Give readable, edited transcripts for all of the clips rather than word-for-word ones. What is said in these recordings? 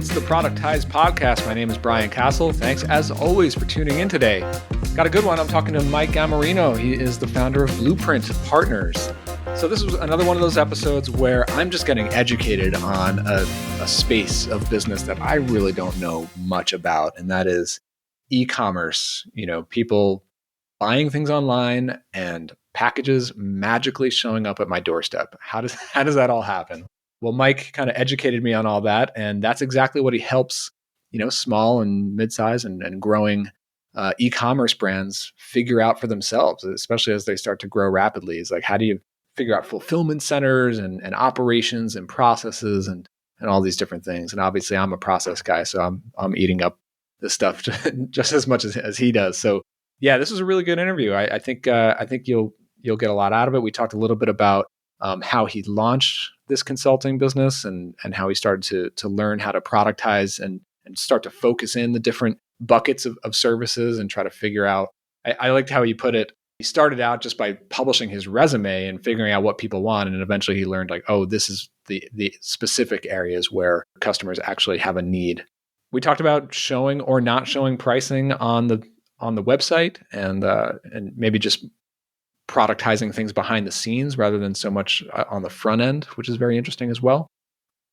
It's the Productize podcast. My name is Brian Castle. Thanks, as always, for tuning in today. Got a good one. I'm talking to Mike Gammarino. He is the founder of Bluprint Partners. So this was another one of those episodes where I'm just getting educated on a space of business that I really don't know much about, and that is e-commerce. You know, people buying things online and packages magically showing up at my doorstep. How does that all happen? Well, Mike kind of educated me on all that, and that's exactly what he helps, small and mid-size and growing e-commerce brands figure out for themselves, especially as they start to grow rapidly. It's like, how do you figure out fulfillment centers and operations and processes and all these different things? And obviously, I'm a process guy, so I'm eating up this stuff just as much as he does. So, yeah, this was a really good interview. I think you'll get a lot out of it. We talked a little bit about how he launched this consulting business and how he started to learn how to productize and start to focus in the different buckets of services and try to figure out. I liked how he put it. He started out just by publishing his resume and figuring out what people want. And eventually he learned this is the specific areas where customers actually have a need. We talked about showing or not showing pricing on the website and maybe just productizing things behind the scenes rather than so much on the front end, which is very interesting as well.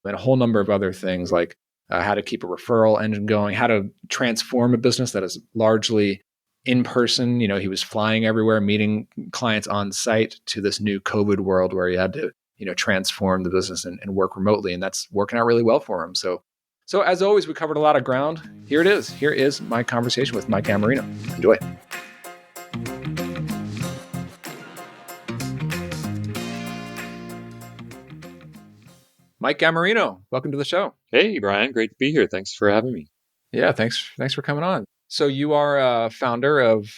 And a whole number of other things like how to keep a referral engine going, how to transform a business that is largely in person. He was flying everywhere, meeting clients on site, to this new COVID world where he had to, transform the business and work remotely. And that's working out really well for him. So as always, we covered a lot of ground. Here it is. Here is my conversation with Mike Gammarino. Enjoy. Mike Gammarino, welcome to the show. Hey, Brian. Great to be here. Thanks for having me. Yeah, thanks for coming on. So you are a founder of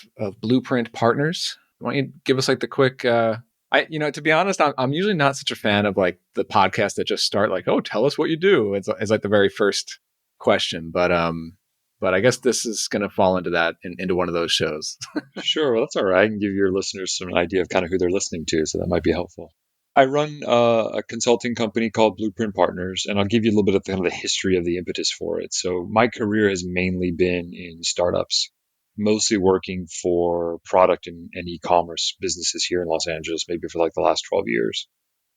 Bluprint Partners. Why don't you give us the quick... to be honest, I'm usually not such a fan of the podcast that just start tell us what you do. It's the very first question, but I guess this is going to fall into that, into one of those shows. Sure. Well, that's all right. I can give your listeners some idea of kind of who they're listening to, so that might be helpful. I run a consulting company called Bluprint Partners, and I'll give you a little bit of kind of the history of the impetus for it. So my career has mainly been in startups, mostly working for product and e-commerce businesses here in Los Angeles, maybe for the last 12 years.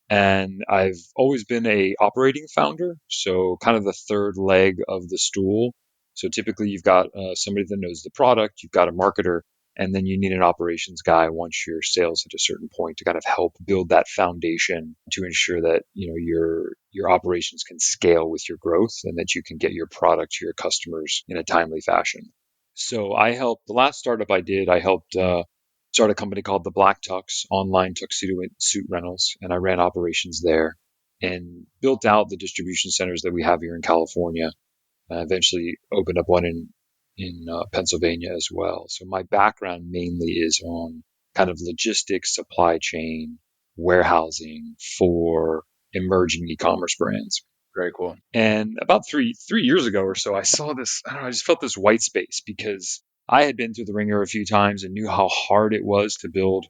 And I've always been a operating founder, so kind of the third leg of the stool. So typically you've got somebody that knows the product, you've got a marketer, and then you need an operations guy once your sales at a certain point to kind of help build that foundation to ensure that your operations can scale with your growth and that you can get your product to your customers in a timely fashion. So the last startup I helped start a company called the Black Tux, online tuxedo suit rentals, and I ran operations there and built out the distribution centers that we have here in California. Eventually opened up one in Pennsylvania as well. So my background mainly is on kind of logistics, supply chain, warehousing for emerging e-commerce brands. Very cool. And about three years ago or so, I saw this, I just felt this white space because I had been through the ringer a few times and knew how hard it was to build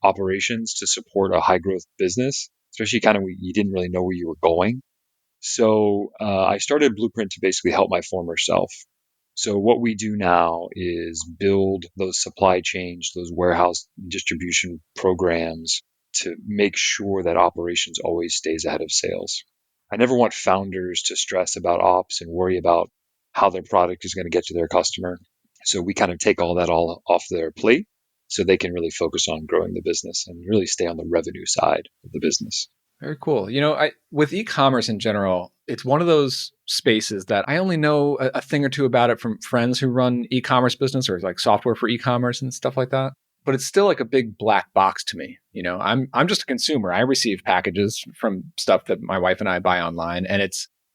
operations to support a high growth business, especially kind of when you didn't really know where you were going. So I started Bluprint to basically help my former self. So what we do now is build those supply chains, those warehouse distribution programs to make sure that operations always stays ahead of sales. I never want founders to stress about ops and worry about how their product is going to get to their customer. So we kind of take all that off their plate so they can really focus on growing the business and really stay on the revenue side of the business. Very cool. With e-commerce in general, it's one of those spaces that I only know a thing or two about it from friends who run e-commerce business or software for e-commerce and stuff like that. But it's still a big black box to me. I'm just a consumer. I receive packages from stuff that my wife and I buy online, and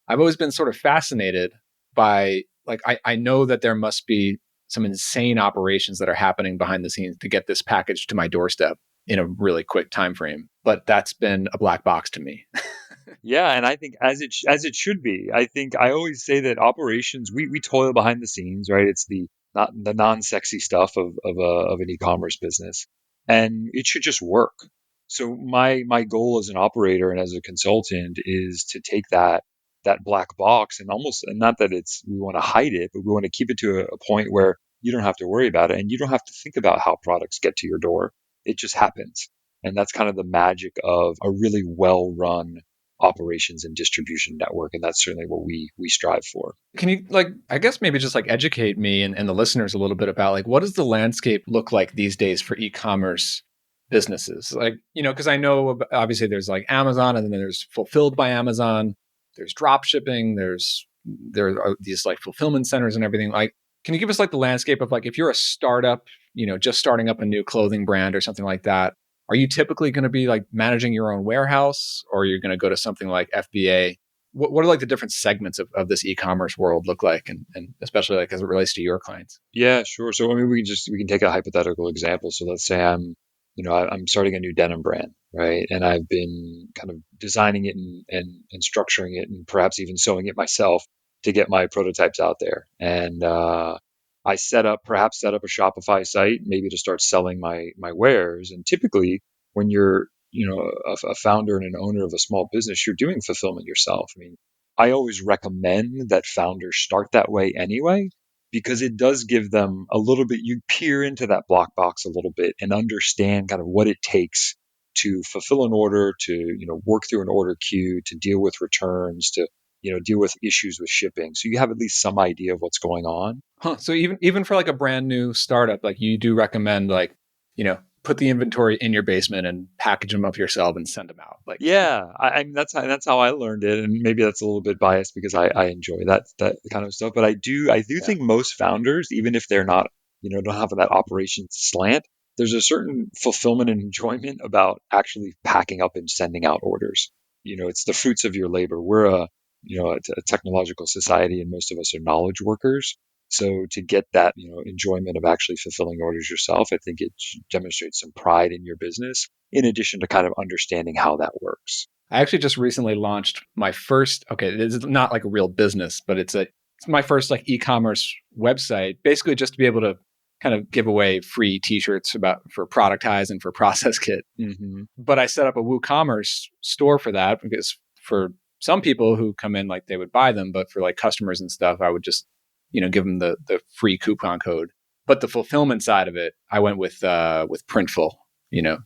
I've always been sort of fascinated by I know that there must be some insane operations that are happening behind the scenes to get this package to my doorstep in a really quick time frame. But that's been a black box to me. Yeah, and I think as it should be. I think I always say that operations, we toil behind the scenes, right? It's the non-sexy stuff of an e-commerce business, and it should just work. So my goal as an operator and as a consultant is to take that that black box, and almost, and not that we want to hide it, but we want to keep it to a point where you don't have to worry about it and you don't have to think about how products get to your door. It just happens. And that's kind of the magic of a really well run operations and distribution network. And that's certainly what we strive for. Can you I guess maybe just educate me and the listeners a little bit about what does the landscape look like these days for e-commerce businesses? Because I know obviously there's Amazon, and then there's fulfilled by Amazon, there's drop shipping, there are these fulfillment centers and everything. Can you give us the landscape of if you're a startup, just starting up a new clothing brand or something like that, are you typically going to be managing your own warehouse, or you're going to go to something like FBA? What are the different segments of this e-commerce world look like, and especially as it relates to your clients? Yeah, sure. So I mean, we can take a hypothetical example. So let's say I'm starting a new denim brand, right? And I've been kind of designing it and structuring it, and perhaps even sewing it myself to get my prototypes out there. And I perhaps set up a Shopify site, maybe to start selling my wares. And typically, when you're a founder and an owner of a small business, you're doing fulfillment yourself. I mean, I always recommend that founders start that way anyway, because it does give them a little bit, you peer into that block box a little bit and understand kind of what it takes to fulfill an order, to work through an order queue, to deal with returns, to deal with issues with shipping. So you have at least some idea of what's going on. Huh. So even for a brand new startup, you do recommend put the inventory in your basement and package them up yourself and send them out. Yeah, I mean, that's how I learned it, and maybe that's a little bit biased because I enjoy that kind of stuff. But I do think most founders, even if they're not, don't have that operations slant, there's a certain fulfillment and enjoyment about actually packing up and sending out orders. It's the fruits of your labor. We're a technological society, and most of us are knowledge workers. So to get that, enjoyment of actually fulfilling orders yourself, I think it demonstrates some pride in your business, in addition to kind of understanding how that works. I actually just recently launched my first, okay, it's not a real business, but it's my first e-commerce website, basically just to be able to kind of give away free t-shirts for Productize and for Process Kit. Mm-hmm. But I set up a WooCommerce store for that, because for some people who come in, they would buy them, but for customers and stuff, I would just give them the free coupon code. But the fulfillment side of it, I went with Printful.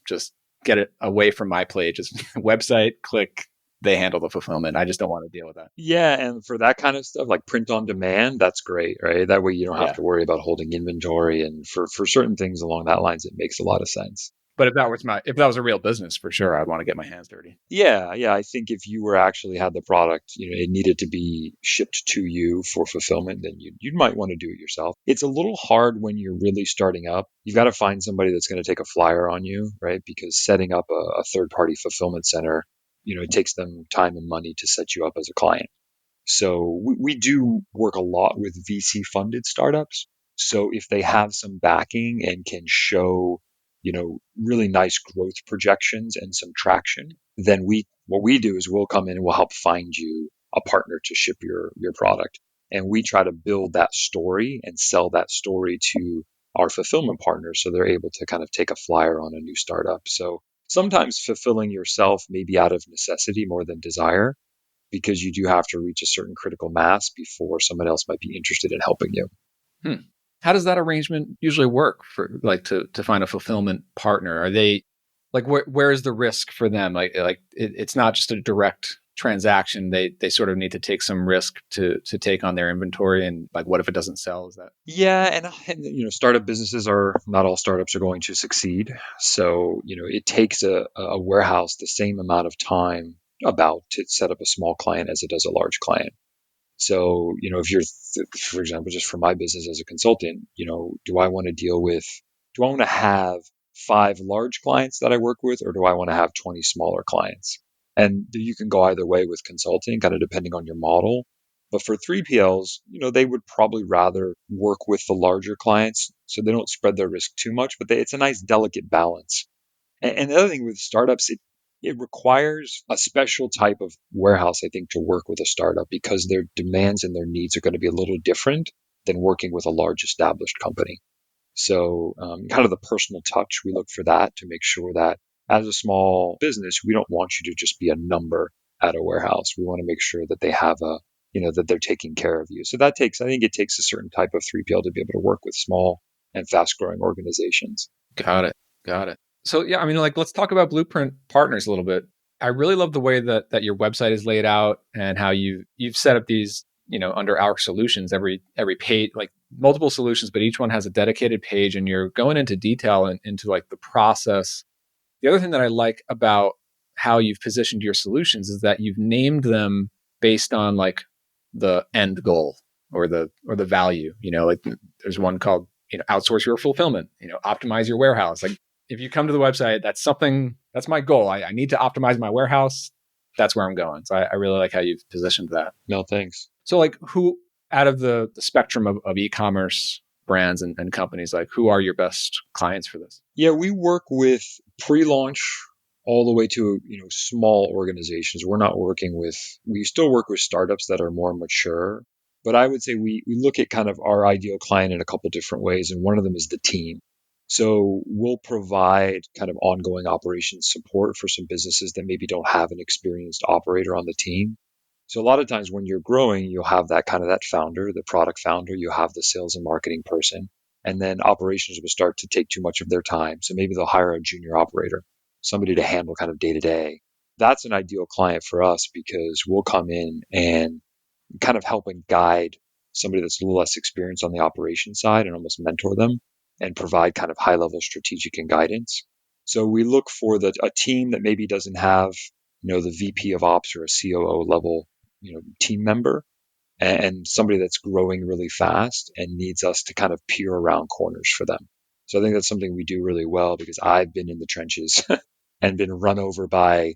Just get it away from my plate. Just website, click, they handle the fulfillment. I just don't want to deal with that. Yeah, and for that kind of stuff, like print on demand, that's great, right? That way you don't have to worry about holding inventory, and for certain things along that lines, it makes a lot of sense. But if that was a real business, for sure, I'd want to get my hands dirty. Yeah. I think if you had the product, it needed to be shipped to you for fulfillment, then you might want to do it yourself. It's a little hard when you're really starting up. You've got to find somebody that's going to take a flyer on you, right? Because setting up a third-party fulfillment center, it takes them time and money to set you up as a client. So we do work a lot with VC-funded startups. So if they have some backing and can show really nice growth projections and some traction, then what we do is we'll come in and we'll help find you a partner to ship your product. And we try to build that story and sell that story to our fulfillment partners, so they're able to kind of take a flyer on a new startup. So sometimes fulfilling yourself may be out of necessity more than desire, because you do have to reach a certain critical mass before someone else might be interested in helping you. How does that arrangement usually work for to find a fulfillment partner? Are they where is the risk for them? It's not just a direct transaction. They sort of need to take some risk to take on their inventory, and what if it doesn't sell? Is that? Yeah, and startup businesses are not all startups are going to succeed. So it takes a warehouse the same amount of time about to set up a small client as it does a large client. So, if you're, for example, just for my business as a consultant, do I want to have 5 large clients that I work with, or do I want to have 20 smaller clients? And you can go either way with consulting, kind of depending on your model. But for 3PLs, they would probably rather work with the larger clients so they don't spread their risk too much, but it's a nice delicate balance. And the other thing with startups, it requires a special type of warehouse, I think, to work with a startup, because their demands and their needs are going to be a little different than working with a large established company. So kind of the personal touch, we look for that to make sure that as a small business, we don't want you to just be a number at a warehouse. We want to make sure that they have that they're taking care of you. So I think it takes a certain type of 3PL to be able to work with small and fast growing organizations. Got it. Got it. So yeah, I mean, like, let's talk about Bluprint Partners a little bit. I really love the way that your website is laid out and how you've set up these, under our solutions, every page, like multiple solutions, but each one has a dedicated page, and you're going into detail and into like the process. The other thing that I like about how you've positioned your solutions is that you've named them based on like the end goal or the value. Like there's one called, outsource your fulfillment, optimize your warehouse. Like if you come to the website, that's my goal. I need to optimize my warehouse. That's where I'm going. So I really like how you've positioned that. No, thanks. So like who out of the spectrum of e-commerce brands and companies, like who are your best clients for this? Yeah, we work with pre-launch all the way to small organizations. We still work with startups that are more mature, but I would say we look at kind of our ideal client in a couple different ways, and one of them is the team. So we'll provide kind of ongoing operations support for some businesses that maybe don't have an experienced operator on the team. So a lot of times when you're growing, you'll have that founder, the product founder, you'll have the sales and marketing person, and then operations will start to take too much of their time. So maybe they'll hire a junior operator, somebody to handle kind of day to day. That's an ideal client for us because we'll come in and kind of help and guide somebody that's a little less experienced on the operations side and almost mentor them and provide kind of high level strategic and guidance. So we look for a team that maybe doesn't have, the VP of ops or a COO level, team member, and somebody that's growing really fast and needs us to kind of peer around corners for them. So I think that's something we do really well because I've been in the trenches and been run over by,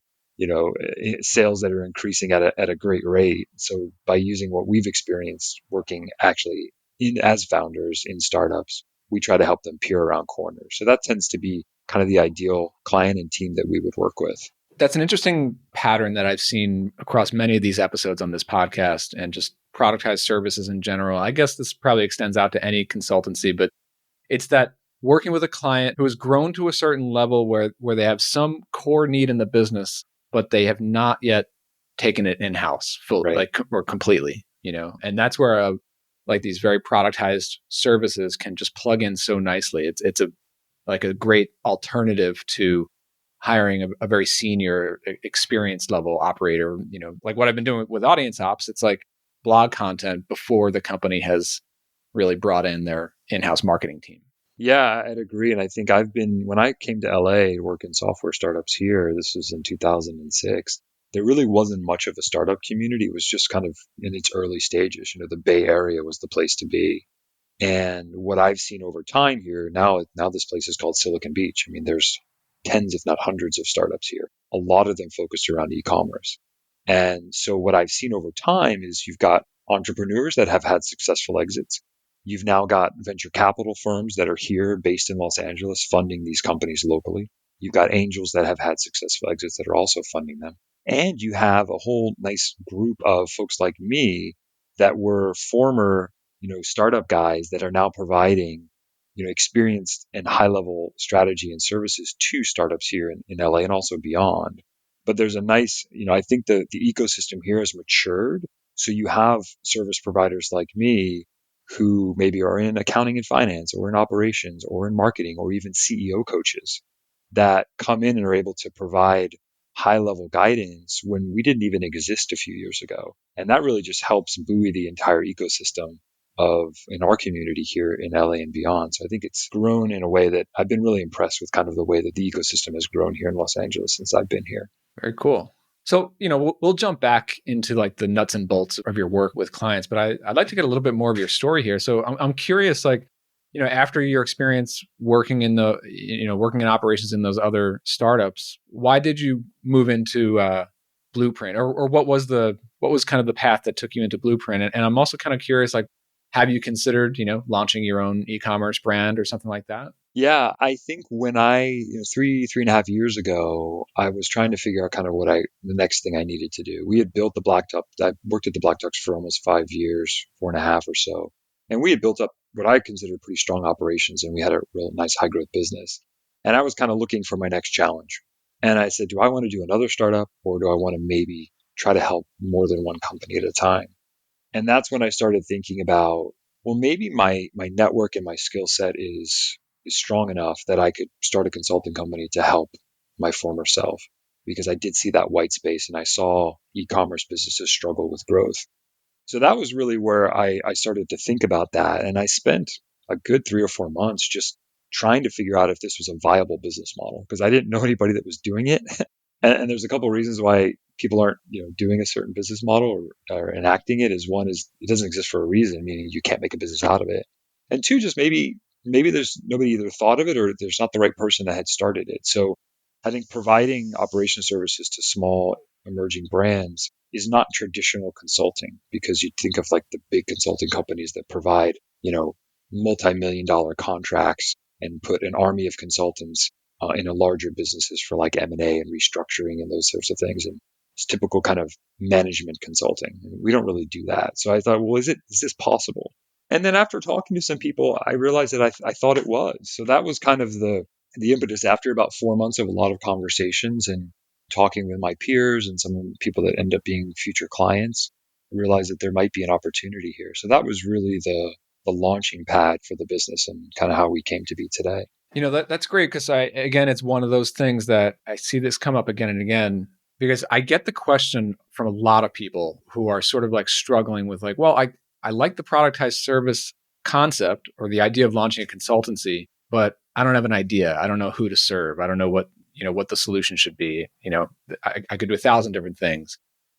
sales that are increasing at a great rate. So by using what we've experienced working actually as founders in startups, we try to help them peer around corners. So that tends to be kind of the ideal client and team that we would work with. That's an interesting pattern that I've seen across many of these episodes on this podcast and just productized services in general. I guess this probably extends out to any consultancy, but it's that working with a client who has grown to a certain level where they have some core need in the business, but they have not yet taken it in-house fully, Right. or completely, and that's where like these very productized services can just plug in so nicely. It's a great alternative to hiring a very senior experienced level operator, like what I've been doing with audience ops. It's like blog content before the company has really brought in their in-house marketing team. Yeah, I'd agree. And I think when I came to LA to work in software startups here, this was in 2006, there really wasn't much of a startup community. It was just kind of in its early stages. The Bay Area was the place to be. And what I've seen over time here, now this place is called Silicon Beach. I mean, there's tens, if not hundreds of startups here, a lot of them focused around e-commerce. And so what I've seen over time is you've got entrepreneurs that have had successful exits. You've now got venture capital firms that are here based in Los Angeles funding these companies locally. You've got angels that have had successful exits that are also funding them. And you have a whole nice group of folks like me that were former, startup guys that are now providing, experienced and high level strategy and services to startups here in LA and also beyond. But there's a nice, I think the ecosystem here has matured. So you have service providers like me who maybe are in accounting and finance or in operations or in marketing or even CEO coaches that come in and are able to provide high level guidance when we didn't even exist a few years ago. And that really just helps buoy the entire ecosystem in our community here in LA and beyond. So I think it's grown in a way that I've been really impressed with kind of the way that the ecosystem has grown here in Los Angeles since I've been here. Very cool. So, we'll jump back into like the nuts and bolts of your work with clients, but I'd like to get a little bit more of your story here. So I'm curious, like, after your experience working in working in operations in those other startups, why did you move into Bluprint, or what was kind of the path that took you into Bluprint? And I'm also kind of curious, like, have you considered, launching your own e-commerce brand or something like that? Yeah, I think when three and a half years ago, I was trying to figure out kind of the next thing I needed to do. We had built the Black Duck. I worked at the Black Ducks for almost 5 years, 4.5 or so. And we had built up what I considered pretty strong operations, and we had a real nice high growth business. And I was kind of looking for my next challenge. And I said, do I want to do another startup, or do I want to maybe try to help more than one company at a time. And that's when I started thinking about, well, maybe my network and my skill set is strong enough that I could start a consulting company to help my former self, because I did see that white space and I saw e-commerce businesses struggle with growth. So that was really where I started to think about that. And I spent a good 3 or 4 months just trying to figure out if this was a viable business model, because I didn't know anybody that was doing it. And there's a couple of reasons why people aren't, doing a certain business model or enacting it. Is one is it doesn't exist for a reason, meaning you can't make a business out of it. And two, just maybe there's nobody either thought of it or there's not the right person that had started it. So I think providing operation services to small emerging brands is not traditional consulting, because you think of like the big consulting companies that provide, multi-million dollar contracts and put an army of consultants in a larger businesses for like M&A and restructuring and those sorts of things. And it's typical kind of management consulting. We don't really do that. So I thought, well, is this possible? And then after talking to some people, I realized that I thought it was. So that was kind of the impetus after about 4 months of a lot of conversations and talking with my peers and some people that end up being future clients. I realized that there might be an opportunity here. So that was really the launching pad for the business and kind of how we came to be today. That's great, because again, it's one of those things that I see this come up again and again, because I get the question from a lot of people who are sort of like struggling with like, well, I like the productized service concept or the idea of launching a consultancy, but I don't have an idea. I don't know who to serve. I don't know what the solution should be. I could do 1,000 different things.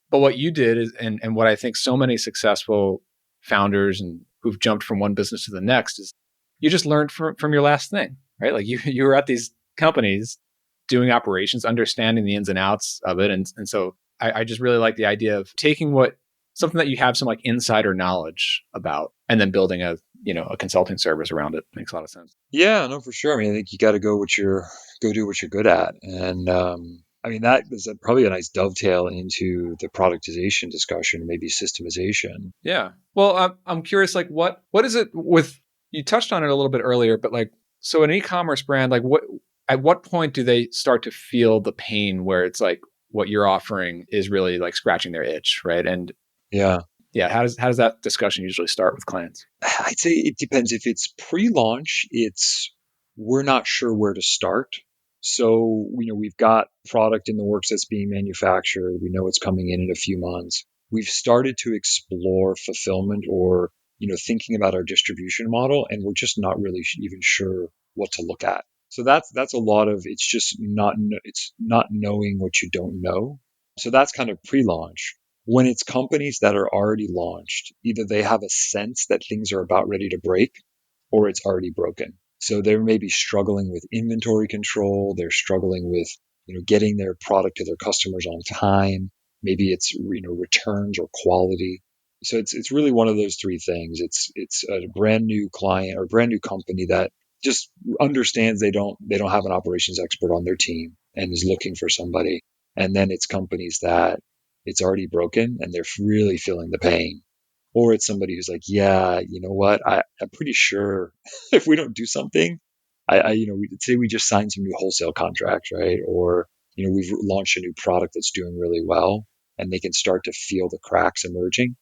But what you did is, and what I think so many successful founders and who've jumped from one business to the next is, you just learned from your last thing, right? Like you were at these companies doing operations, understanding the ins and outs of it. And so I just really like the idea of taking something that you have some like insider knowledge about and then building a consulting service around it. Makes a lot of sense. Yeah, no, for sure. I mean, I think you got to go do what you're good at. And I mean, that is probably a nice dovetail into the productization discussion, maybe systemization. Yeah. Well, I'm curious, like what is it with, you touched on it a little bit earlier, but like, so an e-commerce brand, like at what point do they start to feel the pain where it's like what you're offering is really like scratching their itch, right? And Yeah. yeah, how does that discussion usually start with clients? I'd say it depends. If it's pre-launch, we're not sure where to start. So, we've got product in the works that's being manufactured. We know it's coming in a few months. We've started to explore fulfillment or, thinking about our distribution model, and we're just not really even sure what to look at. So that's a lot of, it's just it's not knowing what you don't know. So that's kind of pre-launch. When it's companies that are already launched, either they have a sense that things are about ready to break or it's already broken. So they may be struggling with inventory control. They're struggling with, getting their product to their customers on time. Maybe it's, returns or quality. So it's really one of those three things. It's a brand new client or brand new company that just understands they don't have an operations expert on their team and is looking for somebody. And then it's companies that it's already broken and they're really feeling the pain. Or it's somebody who's like, yeah, you know what? I'm pretty sure if we don't do something, we'd say we just signed some new wholesale contracts, right? Or, we've launched a new product that's doing really well and they can start to feel the cracks emerging.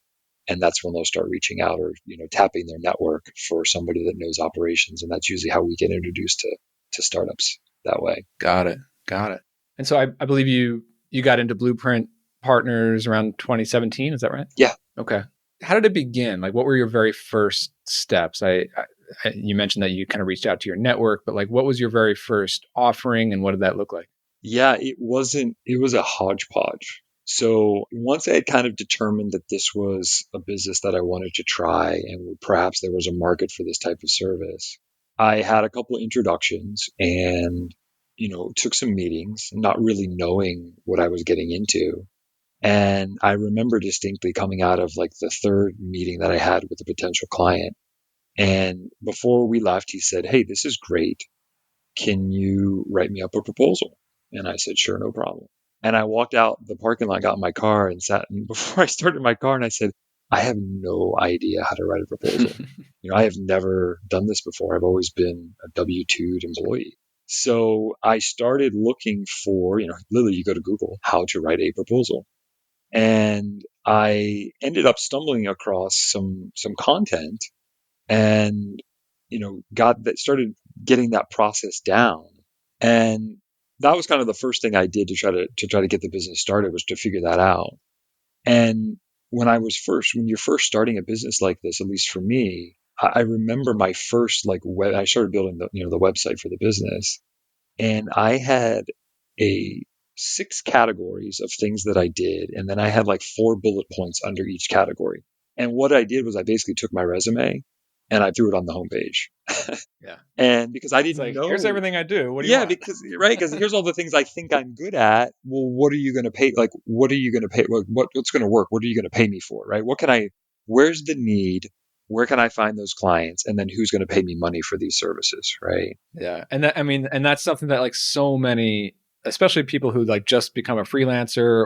And that's when they'll start reaching out or, tapping their network for somebody that knows operations. And that's usually how we get introduced to startups that way. Got it. And so I believe you got into Bluprint Partners around 2017. Is that right? Yeah. Okay. How did it begin? Like, what were your very first steps? You mentioned that you kind of reached out to your network, but like, what was your very first offering and what did that look like? Yeah, it was a hodgepodge. So once I had kind of determined that this was a business that I wanted to try and perhaps there was a market for this type of service, I had a couple of introductions and, took some meetings, not really knowing what I was getting into. And I remember distinctly coming out of like the third meeting that I had with a potential client. And before we left, he said, "Hey, this is great. Can you write me up a proposal?" And I said, "Sure, no problem." And I walked out the parking lot, got in my car and sat. And before I started my car, and I said, "I have no idea how to write a proposal. I have never done this before. I've always been a W-2 employee." So I started looking for, literally you go to Google, how to write a proposal. And I ended up stumbling across some content and, started getting that process down. And that was kind of the first thing I did to try to get the business started, was to figure that out. And when you're first starting a business like this, at least for me, I remember my first I started building the website for the business, and I had a 6 categories of things that I did, and then I had like 4 bullet points under each category. And what I did was I basically took my resume and I threw it on the homepage. Yeah. And because I It's didn't like, here's know, everything I do. What do you yeah, want? because right, because here's all the things I think I'm good at. Well, what are you going to pay? Like, what are you going to pay? What's going to work? What are you going to pay me for? Right? Where's the need? Where can I find those clients? And then who's going to pay me money for these services? Right? Yeah. And that, I mean, and that's something that like so many, especially people who like just become a freelancer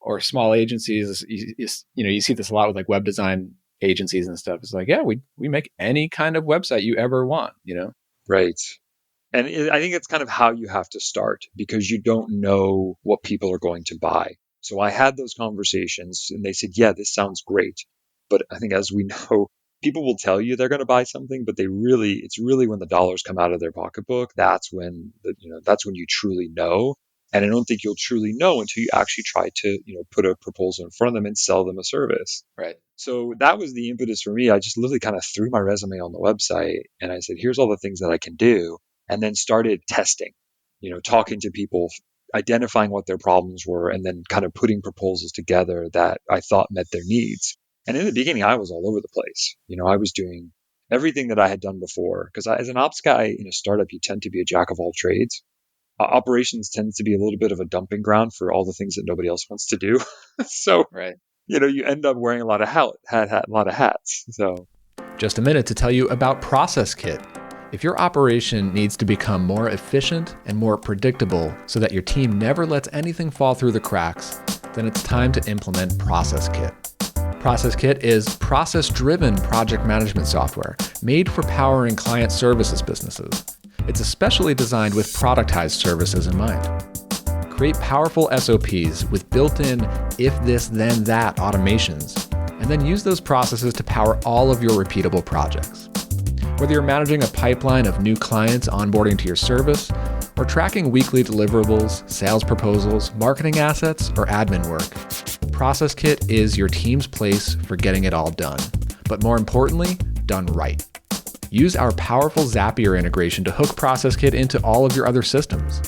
or small agencies, you see this a lot with like web design agencies and stuff. It's like, yeah, we make any kind of website you ever want, Right. And I think it's kind of how you have to start, because you don't know what people are going to buy. So I had those conversations and they said, yeah, this sounds great. But I think, as we know, people will tell you they're going to buy something, but it's really when the dollars come out of their pocketbook, that's when you truly know. And I don't think you'll truly know until you actually try to, put a proposal in front of them and sell them a service. Right. So that was the impetus for me. I just literally kind of threw my resume on the website and I said, here's all the things that I can do. And then started testing, talking to people, identifying what their problems were, and then kind of putting proposals together that I thought met their needs. And in the beginning, I was all over the place. I was doing everything that I had done before, because as an ops guy in a startup, you tend to be a jack of all trades. Operations tends to be a little bit of a dumping ground for all the things that nobody else wants to do. So, Right. you end up wearing a lot of a lot of hats. So Just a minute to tell you about Process Kit. If your operation needs to become more efficient and more predictable so that your team never lets anything fall through the cracks, then it's time to implement Process Kit. Process Kit is process-driven project management software made for powering client services businesses. It's especially designed with productized services in mind. Create powerful SOPs with built-in if this then that automations, and then use those processes to power all of your repeatable projects. Whether you're managing a pipeline of new clients onboarding to your service, or tracking weekly deliverables, sales proposals, marketing assets, or admin work, Process Kit is your team's place for getting it all done. But more importantly, done right. Use our powerful Zapier integration to hook Process Kit into all of your other systems.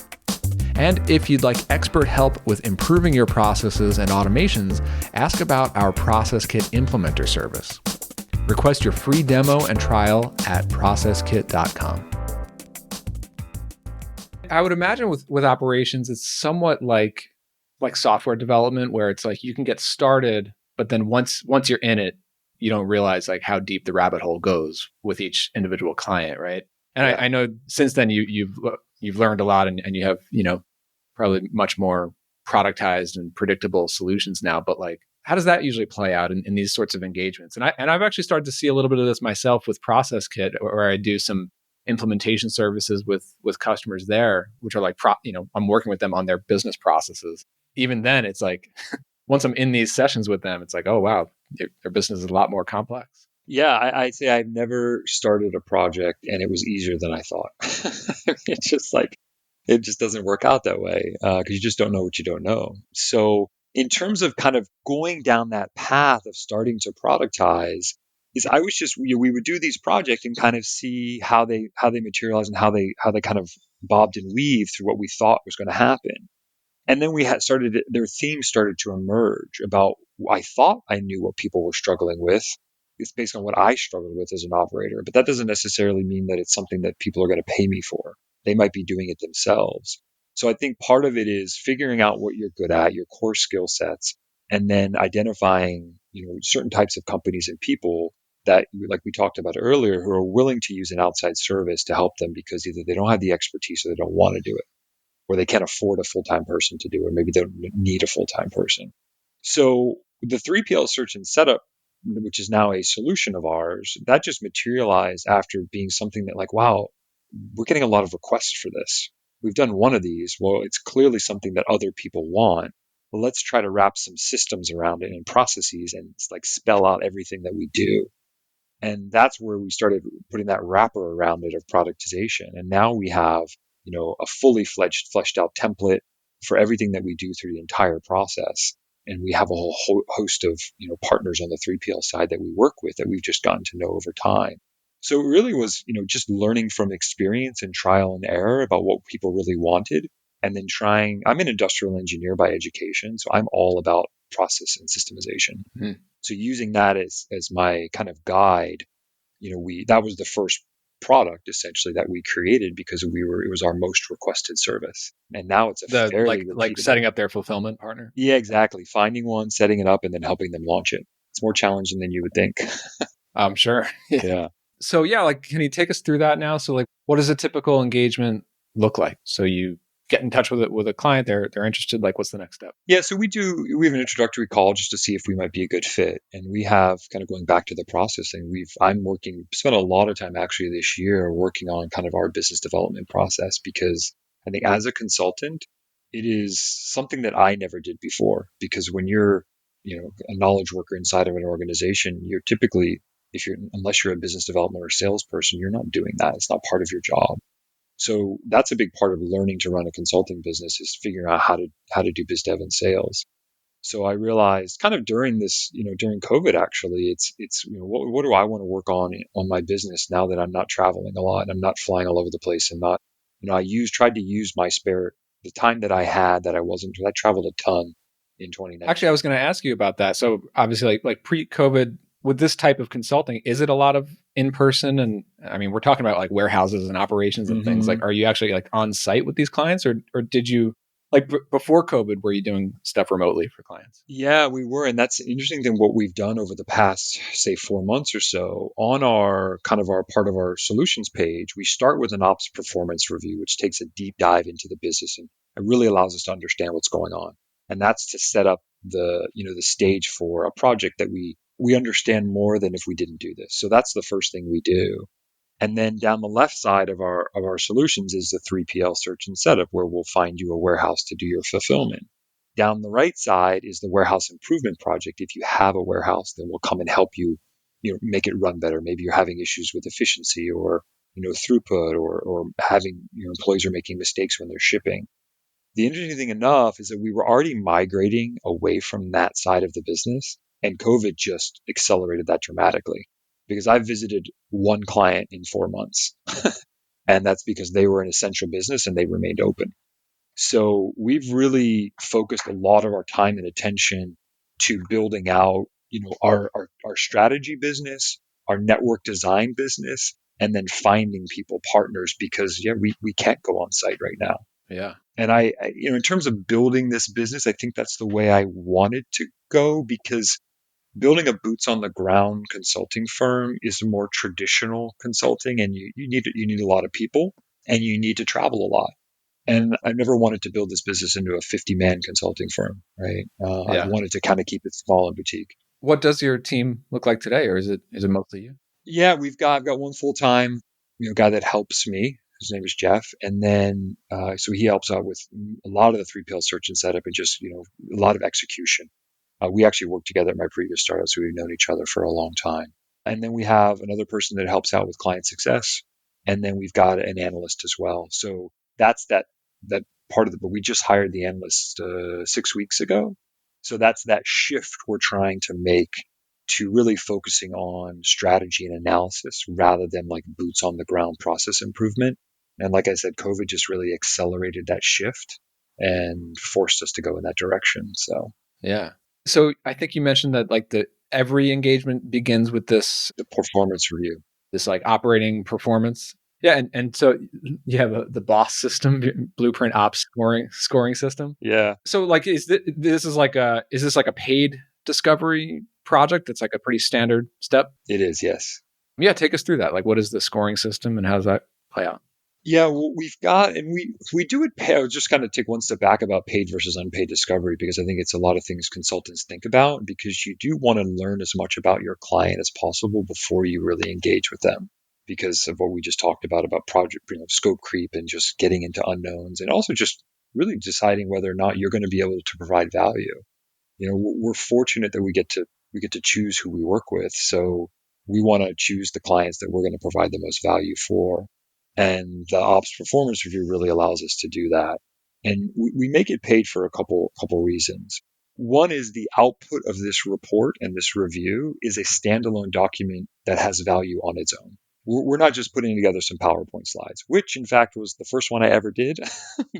And if you'd like expert help with improving your processes and automations, ask about our Process Kit Implementer service. Request your free demo and trial at processkit.com. I would imagine with operations, it's somewhat like software development, where it's like you can get started, but then once you're in it, you don't realize like how deep the rabbit hole goes with each individual client, right? And yeah. I know since then you've learned a lot, and you have probably much more productized and predictable solutions now. But like, how does that usually play out in these sorts of engagements? And I've actually started to see a little bit of this myself with Process Kit, where I do some implementation services with customers there, which are like I'm working with them on their business processes. Even then, it's like once I'm in these sessions with them, it's like, oh wow, their business is a lot more complex. Yeah, I'd say I've never started a project and it was easier than I thought. It's just like, it just doesn't work out that way, because you just don't know what you don't know. So, in terms of kind of going down that path of starting to productize, is I was just we would do these projects and kind of see how they materialize and how they kind of bobbed and weaved through what we thought was going to happen. And then we had started their themes started to emerge about, I thought I knew what people were struggling with. It's based on what I struggled with as an operator, but that doesn't necessarily mean that it's something that people are going to pay me for. They might be doing it themselves. So I think part of it is figuring out what you're good at, your core skill sets, and then identifying, certain types of companies and people that, like we talked about earlier, who are willing to use an outside service to help them, because either they don't have the expertise or they don't want to do it, or they can't afford a full-time person to do it, or maybe they don't need a full-time person. So the 3PL search and setup, which is now a solution of ours, that just materialized after being something that, like, wow, we're getting a lot of requests for this. We've done one of these. Well, it's clearly something that other people want. let's try to wrap some systems around it and processes and like spell out everything that we do. And that's where we started putting that wrapper around it of productization. And now we have, a fully fleshed out template for everything that we do through the entire process. And we have a whole host of, partners on the 3PL side that we work with that we've just gotten to know over time. So it really was, just learning from experience and trial and error about what people really wanted. And then I'm an industrial engineer by education. So I'm all about process and systemization. Mhm. So using that as my kind of guide, that was the first product essentially that we created because it was our most requested service. And now it's a The fairly like repeatable. setting up their fulfillment partner. Yeah, exactly. Finding one, setting it up, and then helping them launch it. It's more challenging than you would think. I'm sure. Yeah. So yeah, like can you take us through that now? So like what does a typical engagement look like? So you get in touch with a client, they're interested, like what's the next step? Yeah, so we have an introductory call just to see if we might be a good fit. And we have kind of going back to the processing, spent a lot of time actually this year working on kind of our business development process because I think as a consultant, it is something that I never did before because when you're, a knowledge worker inside of an organization, you're typically, unless you're a business development or salesperson, you're not doing that. It's not part of your job. So that's a big part of learning to run a consulting business is figuring out how to do biz dev and sales. So I realized kind of during this, during COVID, actually, it's what do I want to work on my business now that I'm not traveling a lot and I'm not flying all over the place and not, tried to use my the time that I had that I traveled a ton in 2019. Actually, I was going to ask you about that. So obviously like pre-COVID with this type of consulting, is it a lot of in person? And I mean, we're talking about like warehouses and operations and things. Like, are you actually like on site with these clients or did you like before COVID, were you doing stuff remotely for clients? Yeah, we were. And that's an interesting thing. What we've done over the past, say, 4 months or so on our kind of our part of our solutions page, we start with an ops performance review, which takes a deep dive into the business and it really allows us to understand what's going on. And that's to set up the stage for a project that we understand more than if we didn't do this. So that's the first thing we do. And then down the left side of our solutions is the 3PL search and setup, where we'll find you a warehouse to do your fulfillment. Down the right side is the warehouse improvement project. If you have a warehouse, then we'll come and help you, make it run better. Maybe you're having issues with efficiency or, throughput or having your employees are making mistakes when they're shipping. The interesting thing enough is that we were already migrating away from that side of the business, and COVID just accelerated that dramatically because I visited one client in 4 months, and that's because they were an essential business and they remained open. So we've really focused a lot of our time and attention to building out, our strategy business, our network design business, and then finding people partners because we can't go on site right now. Yeah. And in terms of building this business, I think that's the way I wanted to go because building a boots on the ground consulting firm is more traditional consulting, and you need a lot of people and you need to travel a lot. And I never wanted to build this business into a 50-man consulting firm, right? I Yeah. wanted to kind of keep it small and boutique. What does your team look like today, or is it mostly you? Yeah, I've got one full time, guy that helps me. His name is Jeff, and then so he helps out with a lot of the 3PL search and setup, and just a lot of execution. We actually worked together at my previous startup, so we've known each other for a long time. And then we have another person that helps out with client success, and then we've got an analyst as well. So that's that part of it. But we just hired the analyst 6 weeks ago, so that's that shift we're trying to make to really focusing on strategy and analysis rather than like boots on the ground process improvement. And like I said, COVID just really accelerated that shift and forced us to go in that direction. So Yeah. So I think you mentioned that like every engagement begins with the performance review. this like operating performance. Yeah, and so you have the boss system, Bluprint ops scoring system. Yeah, So like this is like is this like a paid discovery project? That's like a pretty standard step. it is. Yes. Yeah, take us through that. Like what is the scoring system and how does that play out? Yeah, well, we've got, and we do it. I'll just kind of take one step back about paid versus unpaid discovery because I think it's a lot of things consultants think about because you do want to learn as much about your client as possible before you really engage with them because of what we just talked about project, scope creep and just getting into unknowns and also just really deciding whether or not you're going to be able to provide value. We're fortunate that we get to choose who we work with. So we want to choose the clients that we're going to provide the most value for. And the ops performance review really allows us to do that. And we make it paid for a couple reasons. One is the output of this report and this review is a standalone document that has value on its own. We're not just putting together some PowerPoint slides, which in fact was the first one I ever did.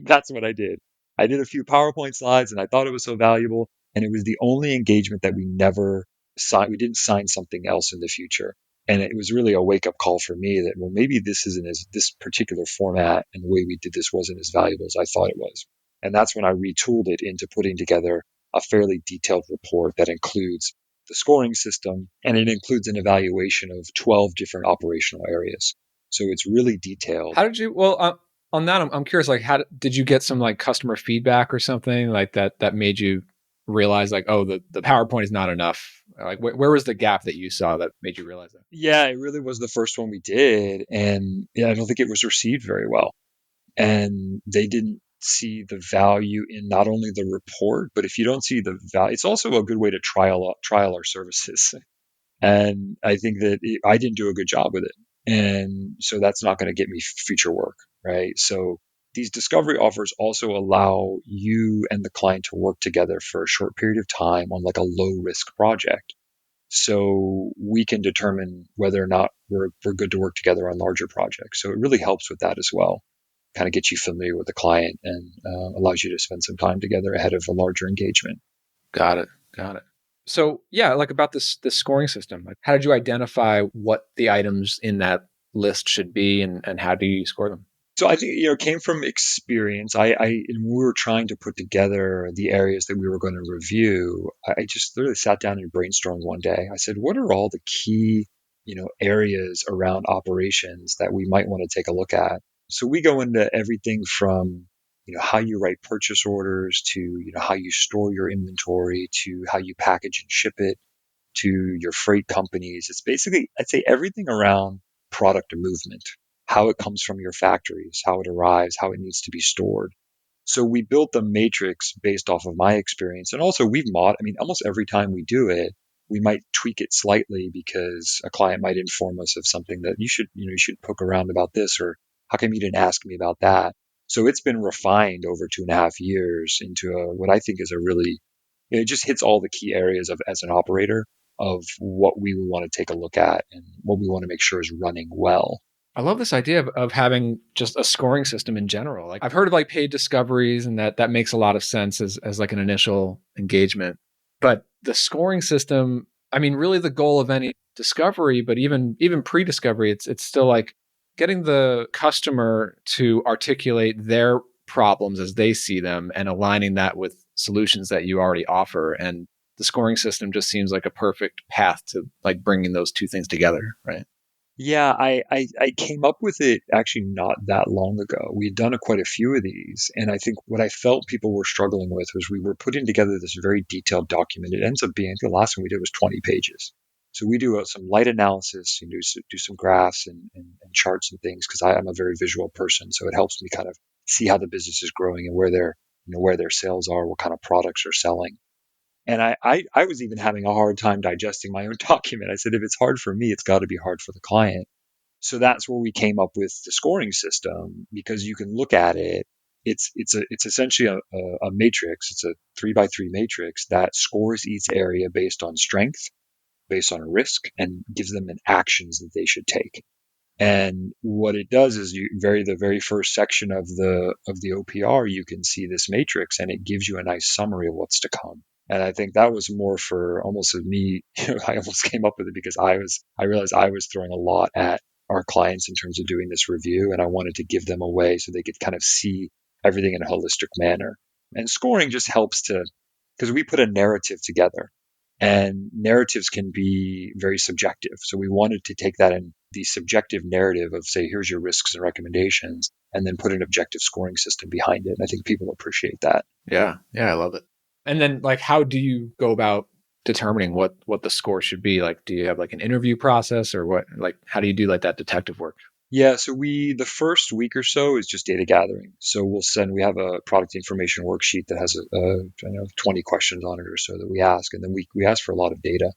That's what I did. I did a few PowerPoint slides and I thought it was so valuable. And it was the only engagement that we never signed. We didn't sign something else in the future. And it was really a wake up call for me that, well, maybe this particular format and the way we did this wasn't as valuable as I thought it was. And that's when I retooled it into putting together a fairly detailed report that includes the scoring system and it includes an evaluation of 12 different operational areas. So it's really detailed. How did you, on that, I'm curious, like, how did you get some like customer feedback or something like that made you realize like, oh, the PowerPoint is not enough? Like, where was the gap that you saw that made you realize that? Yeah, it really was the first one we did. And yeah, I don't think it was received very well. And they didn't see the value in not only the report, but if you don't see the value, it's also a good way to trial our services. And I think that I didn't do a good job with it. And so that's not going to get me future work, right? So these discovery offers also allow you and the client to work together for a short period of time on like a low risk project. So we can determine whether or not we're good to work together on larger projects. So it really helps with that as well. Kind of gets you familiar with the client and allows you to spend some time together ahead of a larger engagement. Got it. Got it. So yeah, like about this scoring system, like how did you identify what the items in that list should be and how do you score them? So I think it came from experience. And we were trying to put together the areas that we were going to review. I just literally sat down and brainstormed one day. I said, "What are all the key, areas around operations that we might want to take a look at?" So we go into everything from how you write purchase orders to how you store your inventory to how you package and ship it to your freight companies. It's basically, I'd say, everything around product movement, how it comes from your factories, how it arrives, how it needs to be stored. So we built the matrix based off of my experience. And also almost every time we do it, we might tweak it slightly because a client might inform us of something that you should poke around about this, or how come you didn't ask me about that? So it's been refined over 2.5 years into what I think is a really, it just hits all the key areas of as an operator of what we want to take a look at and what we want to make sure is running well. I love this idea of having just a scoring system in general. Like I've heard of like paid discoveries and that makes a lot of sense as like an initial engagement. But the scoring system, I mean, really the goal of any discovery, but even pre-discovery, it's still like getting the customer to articulate their problems as they see them and aligning that with solutions that you already offer. And the scoring system just seems like a perfect path to like bringing those two things together, right? Yeah, I came up with it actually not that long ago. We had done quite a few of these, and I think what I felt people were struggling with was we were putting together this very detailed document. It ends up being, the last one we did was 20 pages. So we do some light analysis, do some graphs and charts and things because I'm a very visual person. So it helps me kind of see how the business is growing and where their sales are, what kind of products are selling. And I was even having a hard time digesting my own document. I said, if it's hard for me, it's got to be hard for the client. So that's where we came up with the scoring system because you can look at it. It's essentially a matrix. It's a 3 by 3 matrix that scores each area based on strength, based on risk, and gives them an actions that they should take. And what it does is the very first section of the OPR, you can see this matrix and it gives you a nice summary of what's to come. And I think that was more for almost of me. I almost came up with it because I realized I was throwing a lot at our clients in terms of doing this review, and I wanted to give them a way so they could kind of see everything in a holistic manner. And scoring just helps because we put a narrative together, and narratives can be very subjective. So we wanted to take that in the subjective narrative of, say, here's your risks and recommendations, and then put an objective scoring system behind it. And I think people appreciate that. Yeah. Yeah. I love it. And then like, how do you go about determining what the score should be? Like, do you have like an interview process or what, like, how do you do like that detective work? Yeah, so the first week or so is just data gathering. So we have a product information worksheet that has 20 questions on it or so that we ask. And then we ask for a lot of data.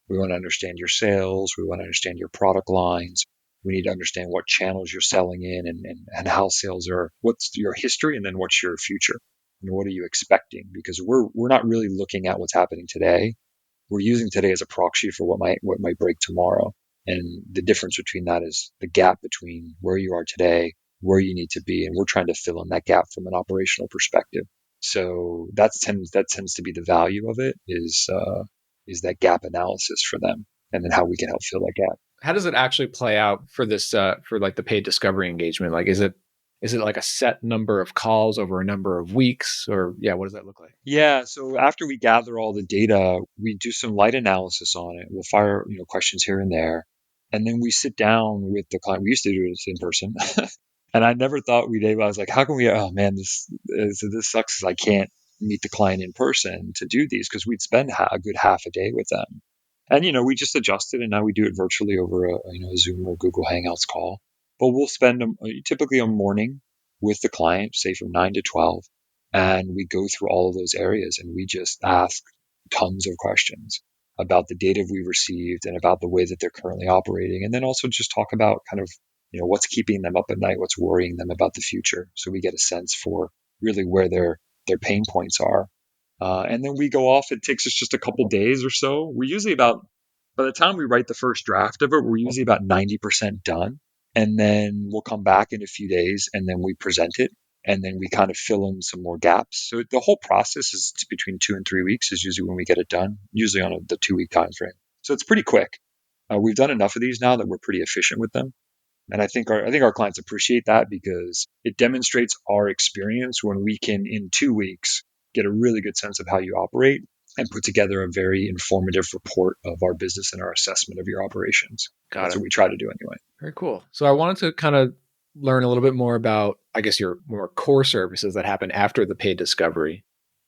We want to understand your sales. We want to understand your product lines. We need to understand what channels you're selling in and how sales are, what's your history and then what's your future and what are you expecting? Because we're not really looking at what's happening today. We're using today as a proxy for what might break tomorrow. And the difference between that is the gap between where you are today, where you need to be, and we're trying to fill in that gap from an operational perspective. So that tends to be the value of it is that gap analysis for them, and then how we can help fill that gap. How does it actually play out for this for like the paid discovery engagement? Like is it like a set number of calls over a number of weeks, or yeah, what does that look like? Yeah, so after we gather all the data, we do some light analysis on it. We'll fire, questions here and there, and then we sit down with the client. We used to do this in person, and I never thought we'd able. I was like, how can we? Oh man, this sucks 'cause I can't meet the client in person to do these because we'd spend a good half a day with them. And we just adjusted, and now we do it virtually over a Zoom or Google Hangouts call. But we'll spend typically a morning with the client, say from 9 to 12, and we go through all of those areas, and we just ask tons of questions about the data we received and about the way that they're currently operating, and then also just talk about kind of what's keeping them up at night, what's worrying them about the future, so we get a sense for really where their pain points are. And then we go off. It takes us just a couple days or so. We're usually by the time we write the first draft of it, we're usually about 90% done. And then we'll come back in a few days and then we present it. And then we kind of fill in some more gaps. So the whole process is between 2 and 3 weeks is usually when we get it done, usually on the 2 week time frame. So it's pretty quick. We've done enough of these now that we're pretty efficient with them. And I think our clients appreciate that because it demonstrates our experience when we can, in 2 weeks, get a really good sense of how you operate and put together a very informative report of our business and our assessment of your operations. Got That's it. what we try to do anyway. Very cool. So I wanted to kind of learn a little bit more about, I guess, your more core services that happen after the paid discovery.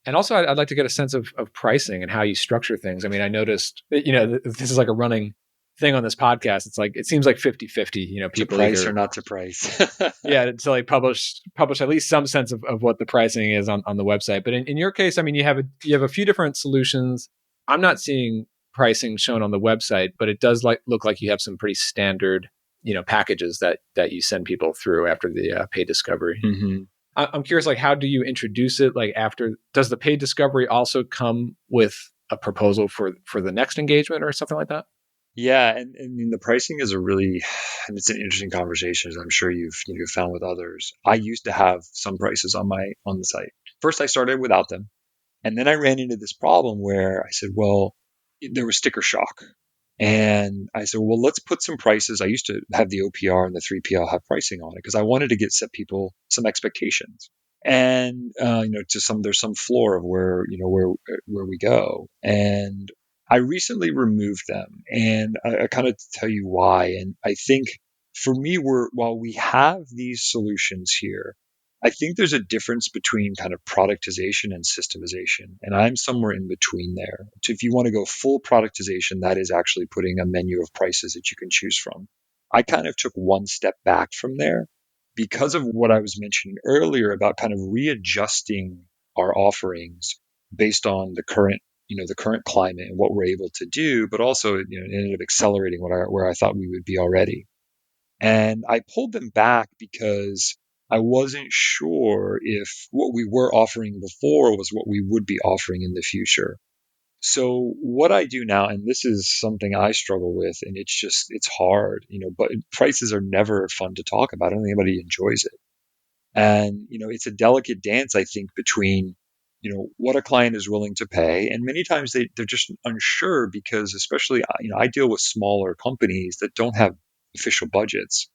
And also, I'd like to get a sense of pricing and how you structure things. I mean, I noticed that, this is like a running thing on this podcast. It's like, it seems like 50-50, To people price or either, not to price. yeah, to like publish at least some sense of what the pricing is on the website. But in your case, I mean, you have a few different solutions. I'm not seeing pricing shown on the website, but it does look like you have some pretty standard, packages that you send people through after the paid discovery. hmm I'm curious, like, how do you introduce it? Like, after, does the paid discovery also come with a proposal for the next engagement or something like that? Yeah, and I mean the pricing is and it's an interesting conversation, as I'm sure you've found with others. I used to have some prices on the site. First, I started without them, and then I ran into this problem where I said, well, there was sticker shock, and I said, well, let's put some prices. I used to have the OPR and the 3PL have pricing on it because I wanted to set people some expectations, and there's some floor of where we go, and I recently removed them, and I kind of tell you why. And I think for me, while we have these solutions here, I think there's a difference between kind of productization and systemization, and I'm somewhere in between there. So if you want to go full productization, that is actually putting a menu of prices that you can choose from. I kind of took one step back from there because of what I was mentioning earlier about kind of readjusting our offerings based on the current climate and what we're able to do, but also it ended up accelerating where I thought we would be already. And I pulled them back because I wasn't sure if what we were offering before was what we would be offering in the future. So what I do now, and this is something I struggle with, and it's hard, but prices are never fun to talk about. I don't think anybody enjoys it. And, it's a delicate dance, I think, between, what a client is willing to pay. And many times they're just unsure because, especially, I deal with smaller companies that don't have official budgets.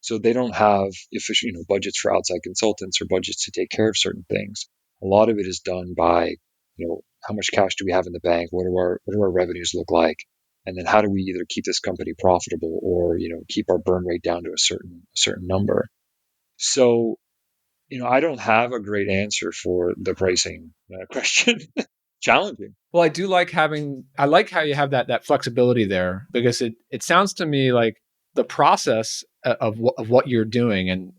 So they don't have official, budgets for outside consultants or budgets to take care of certain things. A lot of it is done by, how much cash do we have in the bank? What do our revenues look like? And then how do we either keep this company profitable or, keep our burn rate down to a certain number? So I don't have a great answer for the pricing question. Challenging. Well, I like how you have that flexibility there, because it sounds to me like the process of what you're doing and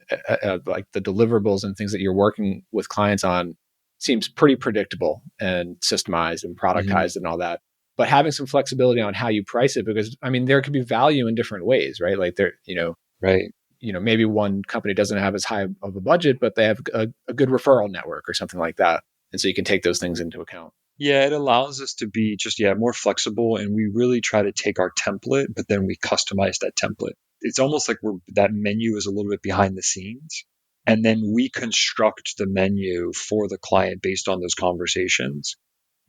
like the deliverables and things that you're working with clients on seems pretty predictable and systemized and Hmm. productized and all that. But having some flexibility on how you price it, because I mean, there could be value in different ways, right? Like there, Right. maybe one company doesn't have as high of a budget, but they have a good referral network or something like that. And so you can take those things into account. Yeah, it allows us to be just, more flexible. And we really try to take our template, but then we customize that template. It's almost like that menu is a little bit behind the scenes. And then we construct the menu for the client based on those conversations.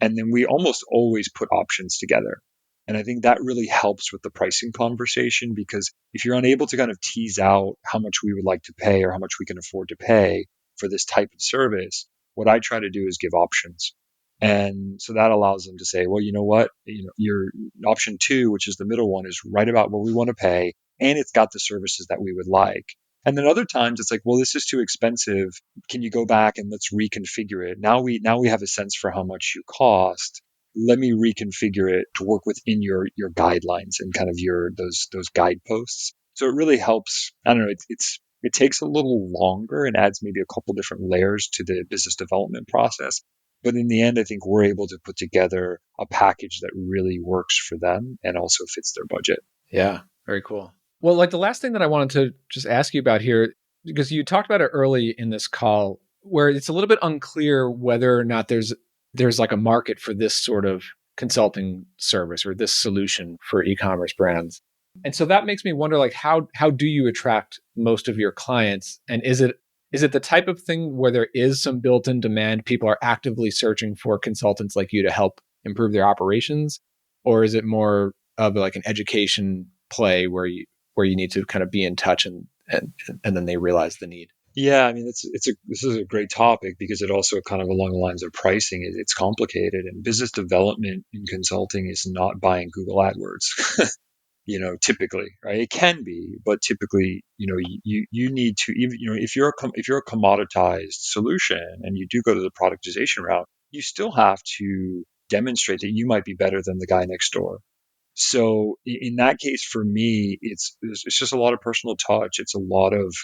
And then we almost always put options together. And I think that really helps with the pricing conversation, because if you're unable to kind of tease out how much we would like to pay or how much we can afford to pay for this type of service, what I try to do is give options. And so that allows them to say, well, you know what? Your option two, which is the middle one, is right about what we want to pay, and it's got the services that we would like. And then other times it's like, well, this is too expensive. Can you go back and let's reconfigure it? Now we have a sense for how much you cost. Let me reconfigure it to work within your guidelines and kind of your those guideposts. So it really helps. I don't know. It takes a little longer and adds maybe a couple different layers to the business development process. But in the end, I think we're able to put together a package that really works for them and also fits their budget. Yeah, very cool. Well, like the last thing that I wanted to just ask you about here, because you talked about it early in this call, where it's a little bit unclear whether or not there's like a market for this sort of consulting service or this solution for e-commerce brands. And so that makes me wonder, like, how do you attract most of your clients? And is it the type of thing where there is some built-in demand, people are actively searching for consultants like you to help improve their operations? Or is it more of like an education play where you need to kind of be in touch and then they realize the need? Yeah, I mean, this is a great topic because it also kind of along the lines of pricing. It's complicated, and business development in consulting is not buying Google AdWords. Typically, right? It can be, but typically, you need to even, if you're a commoditized solution and you do go to the productization route, you still have to demonstrate that you might be better than the guy next door. So in that case, for me, it's just a lot of personal touch. It's a lot of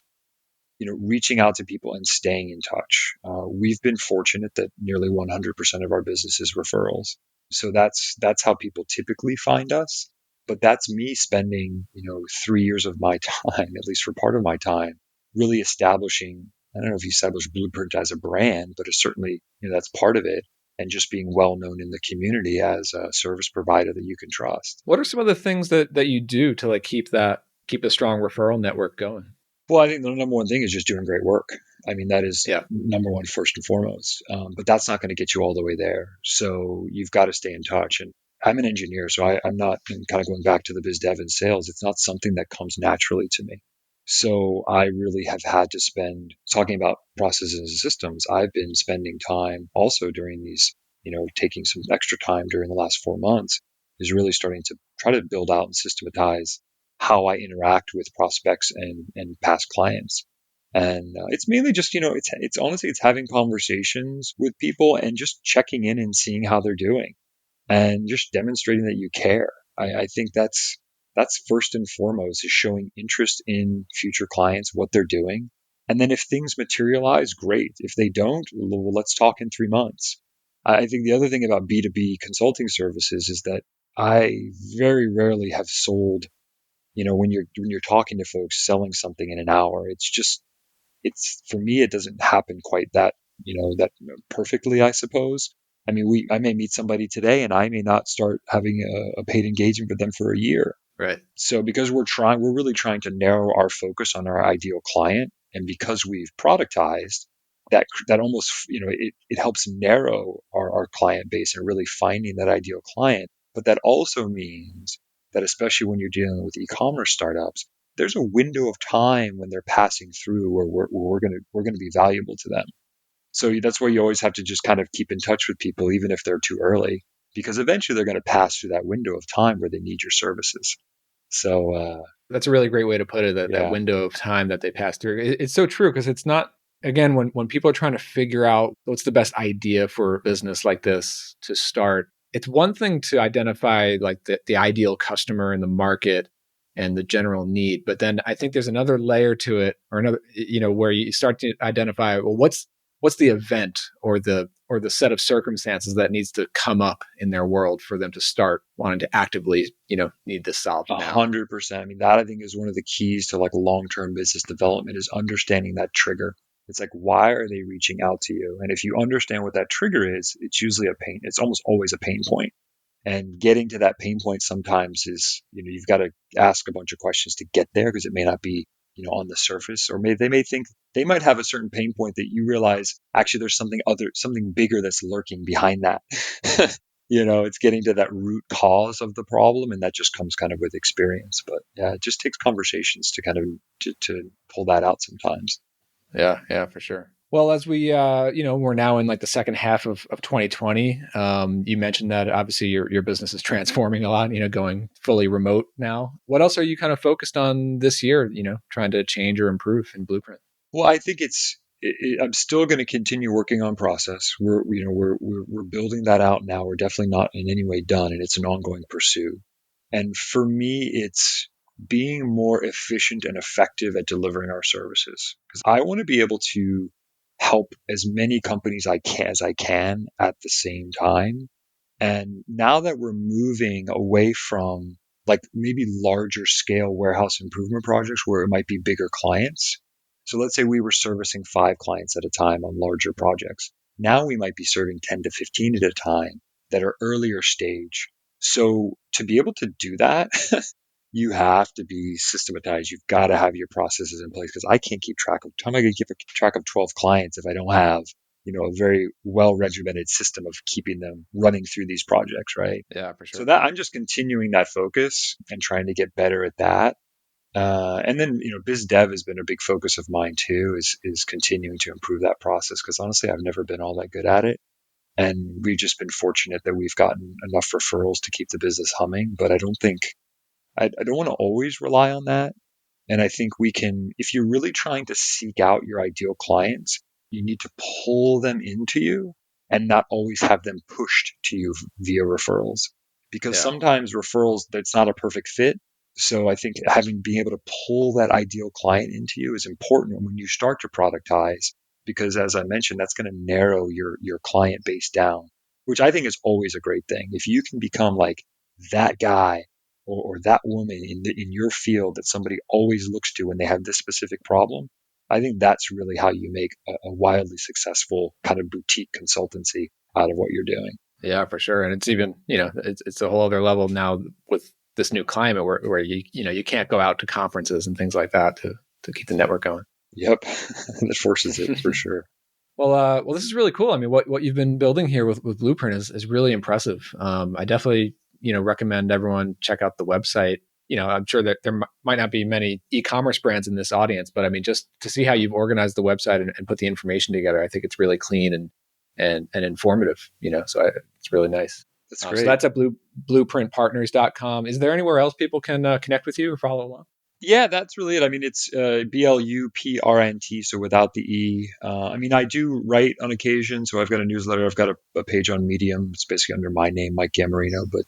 reaching out to people and staying in touch. We've been fortunate that nearly 100% of our business is referrals. So that's how people typically find us. But that's me spending, 3 years of my time, at least for part of my time, really establishing. I don't know if you establish Bluprint as a brand, but it's certainly, that's part of it. And just being well known in the community as a service provider that you can trust. What are some of the things that you do to like keep a strong referral network going? Well, I think the number one thing is just doing great work. I mean, that is Yeah. number one, first and foremost. But that's not going to get you all the way there. So you've got to stay in touch. And I'm an engineer, so I'm not, and kind of going back to the biz dev and sales, it's not something that comes naturally to me. So I really have had to spend, talking about processes and systems, I've been spending time also during these, taking some extra time during the last 4 months, is really starting to try to build out and systematize how I interact with prospects and past clients. And it's mainly just, it's honestly, it's having conversations with people and just checking in and seeing how they're doing and just demonstrating that you care. I think that's first and foremost, is showing interest in future clients, what they're doing. And then if things materialize, great. If they don't, well, let's talk in 3 months. I think the other thing about B2B consulting services is that I very rarely have sold, when you're talking to folks, selling something in an hour. It's for me, it doesn't happen quite that perfectly, I suppose. I mean, I may meet somebody today and I may not start having a paid engagement with them for a year. Right. So because we're really trying to narrow our focus on our ideal client, and because we've productized, that almost, it helps narrow our client base and really finding that ideal client. But that also means that, especially when you're dealing with e-commerce startups, there's a window of time when they're passing through where we're gonna be valuable to them. So that's why you always have to just kind of keep in touch with people, even if they're too early, because eventually they're going to pass through that window of time where they need your services. So That's a really great way to put it, that yeah, window of time that they pass through. It's so true, because it's not, again, when people are trying to figure out what's the best idea for a business like this to start, it's one thing to identify like the ideal customer in the market and the general need. But then I think there's another layer to it, or another, where you start to identify, well, what's the event or the set of circumstances that needs to come up in their world for them to start wanting to actively, need this solved now. 100%. I mean, that I think is one of the keys to like long-term business development is understanding that trigger. It's like, why are they reaching out to you? And if you understand what that trigger is, it's usually a pain. It's almost always a pain point. And getting to that pain point sometimes is, you've got to ask a bunch of questions to get there because it may not be, on the surface, or they may think they might have a certain pain point that you realize actually there's something bigger that's lurking behind that. It's getting to that root cause of the problem, and that just comes kind of with experience. But yeah, it just takes conversations to kind of to pull that out sometimes. Yeah, for sure. Well, as we, we're now in like the second half of 2020. You mentioned that obviously your business is transforming a lot, going fully remote now. What else are you kind of focused on this year, trying to change or improve in Bluprint? Well, I think I'm still going to continue working on process. We're building that out now. We're definitely not in any way done, and it's an ongoing pursuit. And for me, it's being more efficient and effective at delivering our services, because I want to be able to help as many companies as I can at the same time. And now that we're moving away from like maybe larger scale warehouse improvement projects where it might be bigger clients. So let's say we were servicing 5 clients at a time on larger projects. Now we might be serving 10 to 15 at a time that are earlier stage. So to be able to do that, you have to be systematized. You've got to have your processes in place, because I can't keep track of, how am I going to keep track of 12 clients if I don't have, a very well regimented system of keeping them running through these projects, right? Yeah, for sure. So that I'm just continuing that focus and trying to get better at that. And then, biz dev has been a big focus of mine too, is continuing to improve that process, because honestly, I've never been all that good at it. And we've just been fortunate that we've gotten enough referrals to keep the business humming. But I don't want to always rely on that. And I think if you're really trying to seek out your ideal clients, you need to pull them into you and not always have them pushed to you via referrals, because sometimes referrals, that's not a perfect fit. So I think being able to pull that ideal client into you is important when you start to productize, because as I mentioned, that's going to narrow your client base down, which I think is always a great thing. If you can become like that guy or that woman in your field that somebody always looks to when they have this specific problem, I think that's really how you make a wildly successful kind of boutique consultancy out of what you're doing. Yeah, for sure. And it's even, it's a whole other level now with this new climate where you can't go out to conferences and things like that to keep the network going. Yep. That forces it for sure. Well, this is really cool. I mean, what you've been building here with Bluprint is really impressive. I definitely, recommend everyone check out the website. I'm sure that there might not be many e-commerce brands in this audience, but I mean, just to see how you've organized the website and put the information together, I think it's really clean and informative, so it's really nice. That's great. So that's at bluprintpartners.com. Is there anywhere else people can connect with you or follow along? Yeah, that's really it. I mean, it's BLUPRNT, so without the E. I mean, I do write on occasion, so I've got a newsletter. I've got a page on Medium. It's basically under my name, Mike Gammarino, but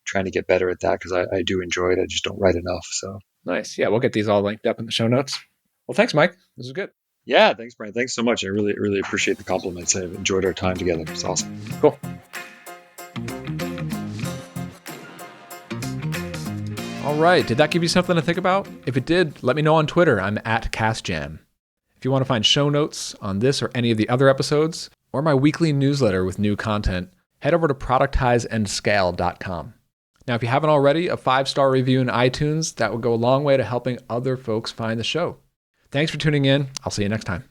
trying to get better at that because I do enjoy it. I just don't write enough. So nice. Yeah, we'll get these all linked up in the show notes. Well, thanks, Mike. This is good. Yeah, thanks, Brian. Thanks so much. I really, really appreciate the compliments. I've enjoyed our time together. It's awesome. Cool. All right. Did that give you something to think about? If it did, let me know on Twitter. I'm at CastJam. If you want to find show notes on this or any of the other episodes, or my weekly newsletter with new content, head over to productizeandscale.com. Now, if you haven't already, a 5-star review in iTunes, that would go a long way to helping other folks find the show. Thanks for tuning in. I'll see you next time.